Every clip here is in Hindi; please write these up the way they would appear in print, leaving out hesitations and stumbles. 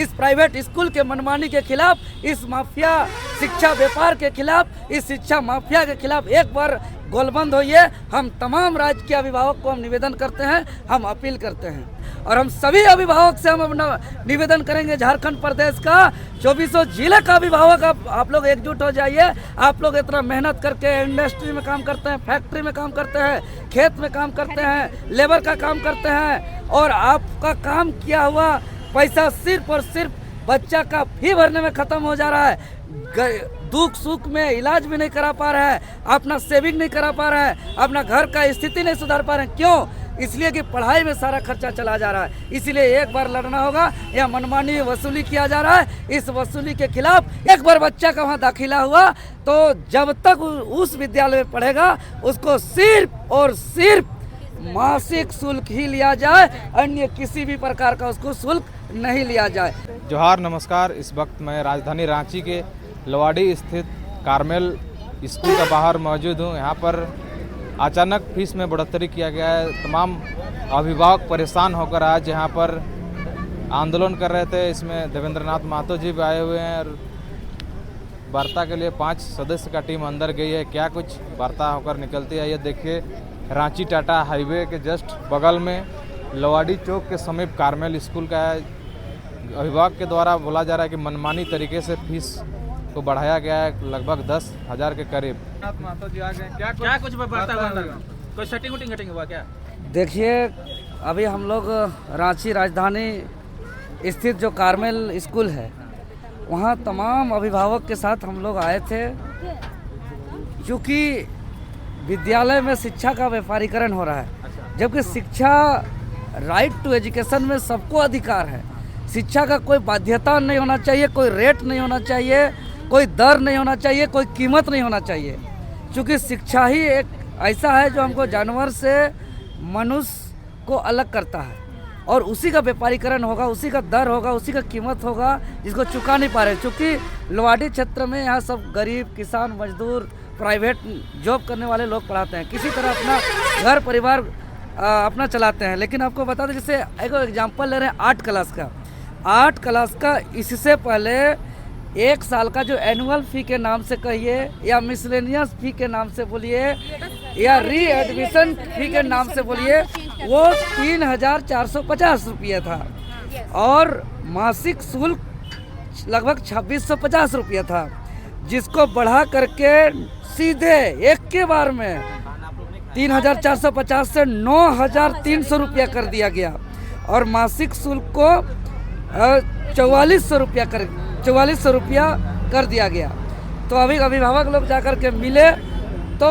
इस प्राइवेट स्कूल के मनमानी के खिलाफ, इस माफिया शिक्षा व्यापार के खिलाफ, इस शिक्षा माफिया के खिलाफ एक बार गोलबंद होइए। हम तमाम राज्य के अभिभावक को हम निवेदन करते हैं, हम अपील करते हैं और हम सभी अभिभावक से हम अपना निवेदन करेंगे। झारखंड प्रदेश का 24 जिले का अभिभावक आप लोग एकजुट हो जाइए। आप लोग इतना मेहनत करके इंडस्ट्री में काम करते हैं, फैक्ट्री में काम करते हैं, खेत में काम करते हैं, लेबर का काम करते हैं और आपका काम किया हुआ पैसा सिर्फ और सिर्फ बच्चा का फी भरने में ख़त्म हो जा रहा है। दुख सुख में इलाज भी नहीं करा पा रहा है, अपना सेविंग नहीं करा पा रहा है, अपना घर का स्थिति नहीं सुधार पा रहे हैं। क्यों? इसलिए कि पढ़ाई में सारा खर्चा चला जा रहा है। इसलिए एक बार लड़ना होगा। यह मनमानी वसूली किया जा रहा है। इस वसूली के खिलाफ एक बार बच्चा का वहाँ दाखिला हुआ तो जब तक उस विद्यालय में पढ़ेगा उसको सिर्फ और सिर्फ मासिक शुल्क ही लिया जाए, अन्य किसी भी प्रकार का उसको शुल्क नहीं लिया जाए। जोहार, नमस्कार। इस वक्त मैं राजधानी रांची के लोवाडी स्थित कार्मेल स्कूल के बाहर मौजूद हूँ। यहाँ पर अचानक फीस में बढ़ोतरी किया गया है। तमाम अभिभावक परेशान होकर आज यहाँ पर आंदोलन कर रहे थे। इसमें देवेंद्र नाथ महतो जी भी आए हुए हैं और वार्ता के लिए 5 सदस्य का टीम अंदर गई है। क्या कुछ वार्ता होकर निकलती है ये देखिए। रांची टाटा हाईवे के जस्ट बगल में लोवाडी चौक के समीप कार्मेल स्कूल का है। अभिभावक के द्वारा बोला जा रहा है कि मनमानी तरीके से फीस को बढ़ाया गया है, लगभग 10,000 के करीब। महतो जी आ गए। क्या कुछ कोई सेटिंग वटिंग हुआ क्या? देखिए, अभी हम लोग रांची राजधानी स्थित जो कार्मेल स्कूल है वहाँ तमाम अभिभावक के साथ हम लोग आए थे। क्योंकि विद्यालय में शिक्षा का व्यापारीकरण हो रहा है, जबकि शिक्षा राइट टू एजुकेशन में सबको अधिकार है। शिक्षा का कोई बाध्यता नहीं होना चाहिए, कोई रेट नहीं होना चाहिए, कोई दर नहीं होना चाहिए, कोई कीमत नहीं होना चाहिए। क्योंकि शिक्षा ही एक ऐसा है जो हमको जानवर से मनुष्य को अलग करता है और उसी का व्यापारीकरण होगा, उसी का दर होगा, उसी का कीमत होगा जिसको चुका नहीं पा रहे। क्योंकि लोवाडी क्षेत्र में यहाँ सब गरीब, किसान, मजदूर, प्राइवेट जॉब करने वाले लोग पढ़ाते हैं, किसी तरह अपना घर परिवार अपना चलाते हैं। लेकिन आपको बता दें, जैसे एक एग्जांपल ले रहे हैं 8 क्लास का। 8 क्लास का इससे पहले 1 साल का जो एनुअल फ़ी के नाम से कहिए या मिसलेनियस फ़ी के नाम से बोलिए या री एडमिशन फ़ी के नाम से बोलिए, वो 3,450 रुपये था और मासिक शुल्क लगभग 2,650 रुपये था, जिसको बढ़ा करके सीधे एक के बार में 3,450 से 9,300 रुपया कर दिया गया और मासिक शुल्क को 4,400 रुपया कर दिया गया। तो अभी अभिभावक लोग जाकर के मिले तो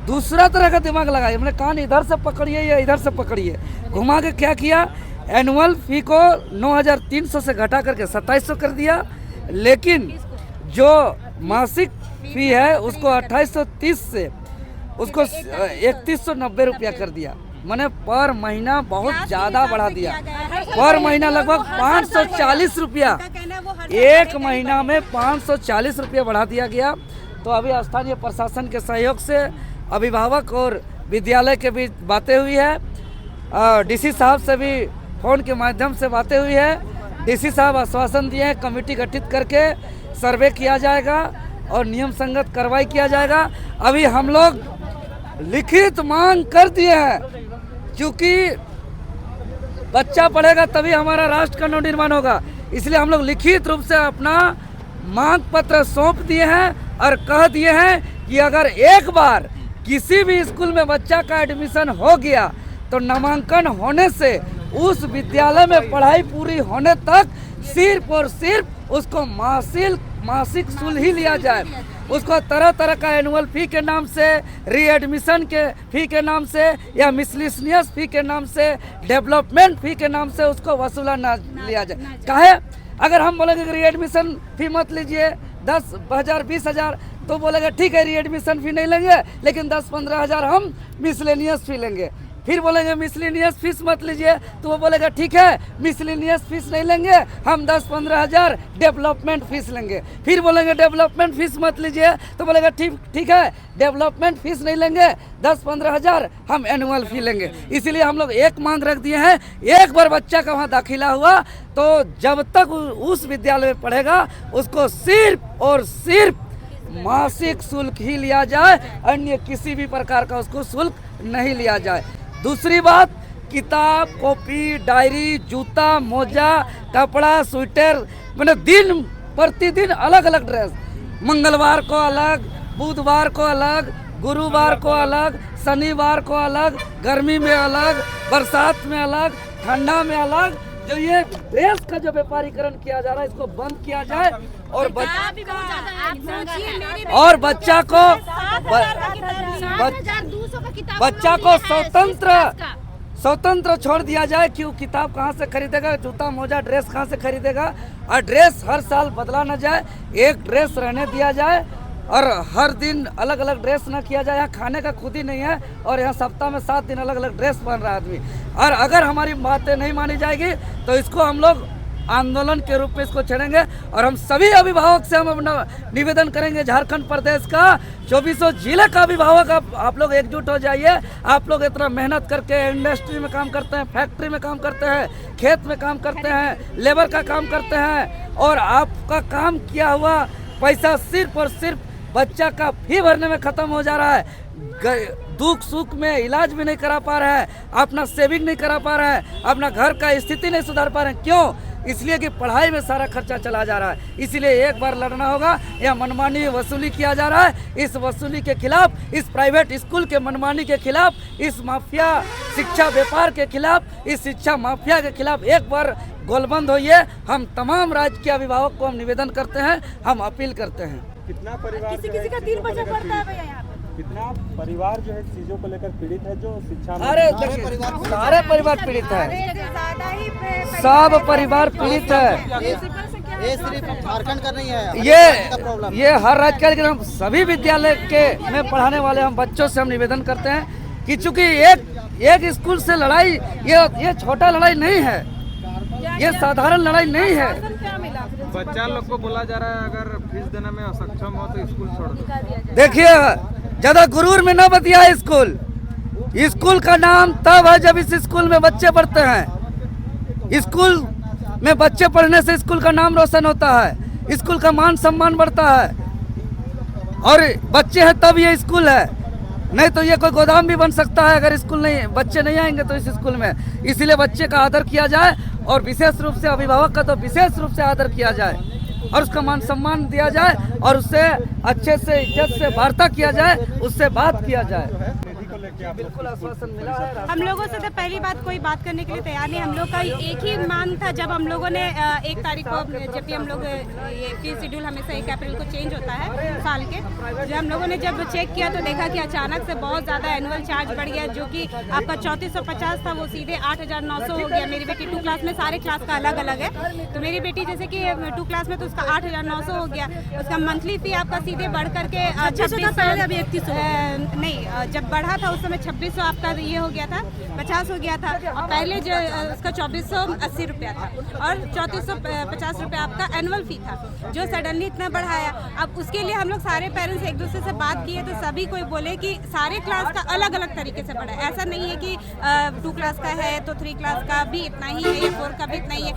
दूसरा तरह का दिमाग लगाया। मैंने कान इधर से पकड़िए या इधर से पकड़िए, घुमा के क्या किया, एनुअल फ़ी को 9,300 से घटा करके 2,700 कर दिया, लेकिन जो मासिक फ़ी है उसको 2,830 से उसको 1,390 रुपया कर दिया। मैंने पर महीना बहुत ज़्यादा बढ़ा दिया। पर महीना लगभग 540 रुपया, एक महीना में 540 रुपया बढ़ा दिया गया। तो अभी स्थानीय प्रशासन के सहयोग से अभिभावक और विद्यालय के बीच बातें हुई है। डीसी साहब से भी फ़ोन के माध्यम से बातें हुई है। डीसी साहब आश्वासन दिए हैं, कमेटी गठित करके सर्वे किया जाएगा और नियम संगत कार्रवाई किया जाएगा। अभी हम लोग लिखित मांग कर दिए हैं, क्योंकि बच्चा पढ़ेगा तभी हमारा राष्ट्र का नवनिर्माण होगा। इसलिए हम लोग लिखित रूप से अपना मांग पत्र सौंप दिए हैं और कह दिए हैं कि अगर एक बार किसी भी स्कूल में बच्चा का एडमिशन हो गया तो नामांकन होने से उस विद्यालय में पढ़ाई पूरी होने तक सिर्फ और सिर्फ उसको मासिक शुल्क ही लिया जाए। उसको तरह तरह का एनुअल फ़ी के नाम से, री एडमिशन के फ़ी के नाम से या मिसलिनियस फ़ी के नाम से, डेवलपमेंट फ़ी के नाम से उसको वसूला ना लिया जाए। काहे? अगर हम बोलेंगे कि री एडमिशन फ़ी मत लीजिए 10,000 20,000, तो बोलेगा ठीक है री एडमिशन फ़ी नहीं लेंगे, लेकिन 10-15 हज़ार हम मिसलेनियस फ़ी लेंगे। फिर बोलेंगे मिसलिनियस फीस मत लीजिए, तो वो बोलेगा ठीक है मिसलिनियस फीस नहीं लेंगे, हम 10-15 हज़ार डेवलपमेंट फीस लेंगे। फिर बोलेंगे डेवलपमेंट फीस मत लीजिए, तो बोलेगा ठीक है डेवलपमेंट फीस नहीं लेंगे, 10-15 हज़ार हम एनुअल फी लेंगे। इसीलिए हम लोग एक मांग रख दिए हैं, एक बार बच्चा का वहाँ दाखिला हुआ तो जब तक उस विद्यालय में पढ़ेगा उसको सिर्फ और सिर्फ मासिक शुल्क ही लिया जाए, अन्य किसी भी प्रकार का उसको शुल्क नहीं लिया जाए। दूसरी बात, किताब, कॉपी, डायरी, जूता, मोजा, कपड़ा, स्वेटर, मैंने दिन प्रतिदिन अलग अलग ड्रेस, मंगलवार को अलग, बुधवार को अलग, गुरुवार को अलग, शनिवार को अलग, गर्मी में अलग, बरसात में अलग, ठंडा में अलग। जो ये ड्रेस का जो व्यापारीकरण किया जा रहा है इसको बंद किया जाए और बच्चा को स्वतंत्र छोड़ दिया जाए कि वो किताब कहाँ से खरीदेगा, जूता मोजा ड्रेस कहाँ से खरीदेगा, और ड्रेस हर साल बदला न जाए, एक ड्रेस रहने दिया जाए और हर दिन अलग अलग ड्रेस ना किया जाए। यहाँ खाने का खुद ही नहीं है और यहाँ सप्ताह में 7 दिन अलग अलग ड्रेस पहन रहा है आदमी। और अगर हमारी बातें नहीं मानी जाएगी तो इसको हम लोग आंदोलन के रूप में इसको छेड़ेंगे और हम सभी अभिभावक से हम अपना निवेदन करेंगे, झारखंड प्रदेश का 2400 जिले का अभिभावक आप लोग एकजुट हो जाइए। आप लोग इतना मेहनत करके इंडस्ट्री में काम करते हैं, फैक्ट्री में काम करते हैं, खेत में काम करते हैं, लेबर का काम करते हैं और आपका काम किया हुआ पैसा सिर्फ और सिर्फ बच्चा का फी भरने में खत्म हो जा रहा है। दुख सुख में इलाज भी नहीं करा पा रहा है, अपना सेविंग नहीं करा पा रहा है, अपना घर का स्थिति नहीं सुधार पा रहे हैं। क्यों? इसलिए कि पढ़ाई में सारा खर्चा चला जा रहा है। इसलिए एक बार लड़ना होगा। यह मनमानी वसूली किया जा रहा है, इस वसूली के खिलाफ, इस प्राइवेट स्कूल के मनमानी के खिलाफ, इस माफिया शिक्षा व्यापार के खिलाफ, इस शिक्षा माफिया के खिलाफ एक बार गोलबंद होइए। हम तमाम राज्य के अभिभावक को हम निवेदन करते हैं, हम अपील करते हैं। कितना परिवार किसी का 3 बच्चा पढ़ता है भैया यहाँ पे? कितना परिवार जो है चीजों को लेकर पीड़ित है, जो शिक्षा में अरे सारे परिवार पीड़ित है, सब परिवार पीड़ित है। ये सिर्फ झारखंड का नहीं है, ये हर राज्य का, लेकिन हम सभी विद्यालय के में पढ़ाने वाले हम बच्चों से हम निवेदन करते हैं कि चूंकि एक स्कूल से लड़ाई ये छोटा लड़ाई नहीं है, ये साधारण लड़ाई नहीं है। बच्चा लोग को बोला जा रहा है अगर फीस देने में असक्षम हो तो स्कूल छोड़ दो। देखिए ज्यादा गुरूर में न बतिया स्कूल का नाम तब है जब इस स्कूल में बच्चे पढ़ते हैं। स्कूल में बच्चे पढ़ने से स्कूल का नाम रोशन होता है, स्कूल का मान सम्मान बढ़ता है और बच्चे हैं तब ये स्कूल है, नहीं तो ये कोई गोदाम भी बन सकता है अगर स्कूल नहीं, बच्चे नहीं आएंगे तो इस स्कूल में। इसीलिए बच्चे का आदर किया जाए और विशेष रूप से अभिभावक का तो विशेष रूप से आदर किया जाए और उसका मान सम्मान दिया जाए और उससे अच्छे से इज्जत से वार्ता किया जाए, उससे बात किया जाए। बिल्कुल आश्वासन मिला है। हम लोगों से तो पहली बात कोई बात करने के लिए तैयार नहीं। हम लोग का एक ही मांग था, जब हम लोगों ने 1 तारीख को, जब भी हम लोग ये फी शेड्यूल हमेशा 1 अप्रैल को चेंज होता है साल के, जब हम लोगों ने जब चेक किया तो देखा कि अचानक से बहुत ज़्यादा एनुअल चार्ज बढ़ गया, जो कि आपका 3450 था वो सीधे 8900 हो गया। मेरी बेटी 2 क्लास में, सारे क्लास का अलग अलग है, तो मेरी बेटी जैसे कि 2 क्लास में तो उसका 8900 हो गया। उसका मंथली फी आपका सीधे बढ़ करके 2600, अभी 3100 नहीं, जब बढ़ा था उस समय 2600 आपका ये हो गया था, 50 हो गया था। और पहले जो उसका 2480 रुपया था और 3450 रुपया आपका एनुअल फी था, जो सडनली इतना बढ़ाया। अब उसके लिए हम लोग सारे पेरेंट्स एक दूसरे से बात किए तो सभी कोई बोले कि सारे क्लास का अलग अलग तरीके से बढ़ा है। ऐसा नहीं है कि 2 क्लास का है तो 3 क्लास का भी इतना ही है या 4 का भी इतना ही है।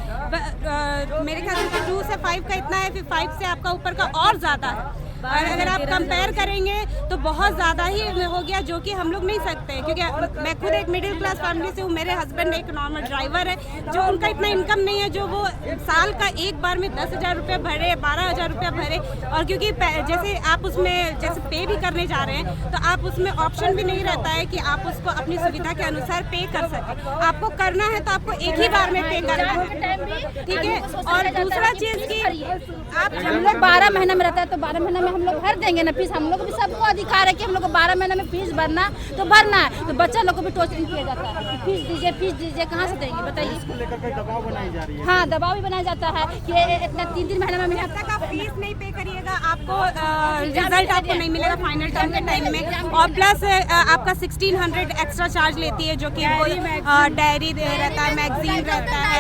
मेरे ख्याल से 2 से 5 का इतना है, फिर 5 से आपका ऊपर का और ज़्यादा है। और अगर आप कंपेयर करेंगे तो बहुत ज़्यादा ही हो गया, जो कि हम लोग नहीं सकते, क्योंकि मैं खुद एक मिडिल क्लास फैमिली से हूँ। मेरे हस्बैंड एक नॉर्मल ड्राइवर है, जो उनका इतना इनकम नहीं है जो वो साल का एक बार में 10,000 रुपये भरे, 12,000 रुपये भरे। और क्योंकि जैसे आप उसमें जैसे पे भी करने जा रहे हैं तो आप उसमें ऑप्शन भी नहीं रहता है कि आप उसको अपनी सुविधा के अनुसार पे कर सकें। आपको करना है तो आपको एक ही बार में पे करना है, ठीक है। और दूसरा चीज़ की आप, हम लोग 12 महीना में रहता है तो 12 महीना में हम लोग भर देंगे ना फीस। हम लोग भी सबको अधिकार है कि हम लोग को 12 महीने में फीस भरना तो भरना है। तो बच्चा लोग को भी टॉर्चरिंग किया जाता है, फीस दीजिए, कहाँ से देंगे बताइए। इसको लेकर के दबाव बनाई जा रही है। हाँ, दबाव भी बनाया जाता है कि इतना 3 महीने में जब तक आप फीस नहीं पे करिएगा आपको रिजल्ट आपको नहीं मिलेगा फाइनल टर्म के टाइम में। और प्लस आपका 1600 एक्स्ट्रा चार्ज लेती है, जो कि वो डायरी रहता है, मैगजीन रहता है।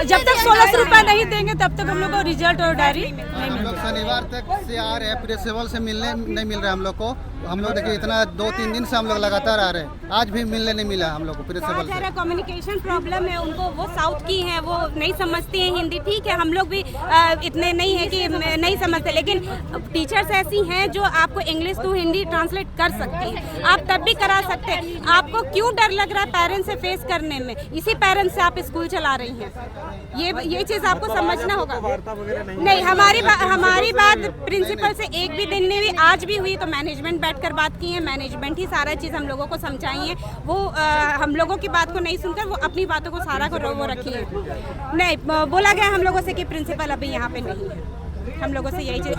जब तक 1600 रुपये नहीं देंगे तब तक हम लोग को रिजल्ट और डायरी नहीं हम लोग शनिवार तक से आ रहे हैं, प्रिंसिपल से मिलने नहीं मिल रहा है हम लोग को। हम लोग देखिए इतना 2-3 दिन से हम लोग लगातार आ रहे हैं, आज भी मिलने नहीं मिला हम लोग को प्रिंसिपल से। कम्युनिकेशन प्रॉब्लम है उनको, वो साउथ की हैं, वो नहीं समझती हैं हिंदी। ठीक है, हम लोग भी इतने नहीं है कि नहीं समझते, लेकिन टीचर्स ऐसी हैं जो आपको इंग्लिश टू हिंदी ट्रांसलेट कर सकती हैं। आप तब भी करा सकते हैं। आपको क्यों डर लग रहा है पेरेंट्स से फेस करने में? इसी पेरेंट्स से आप स्कूल चला रही हैं। ये चीज़ आपको समझना होगा। नहीं, हमारी बात प्रिंसिपल से एक भी दिन नहीं हुई, आज भी हुई तो मैनेजमेंट बैठकर बात की है। मैनेजमेंट ही सारा चीज़ हम लोगों को समझाई है। वो हम लोगों की बात को नहीं सुनकर वो अपनी बातों को सारा को वो रखी है। नहीं, बोला गया हम लोगों से कि प्रिंसिपल अभी यहाँ पे नहीं है। हम लोगों से यही चीज़।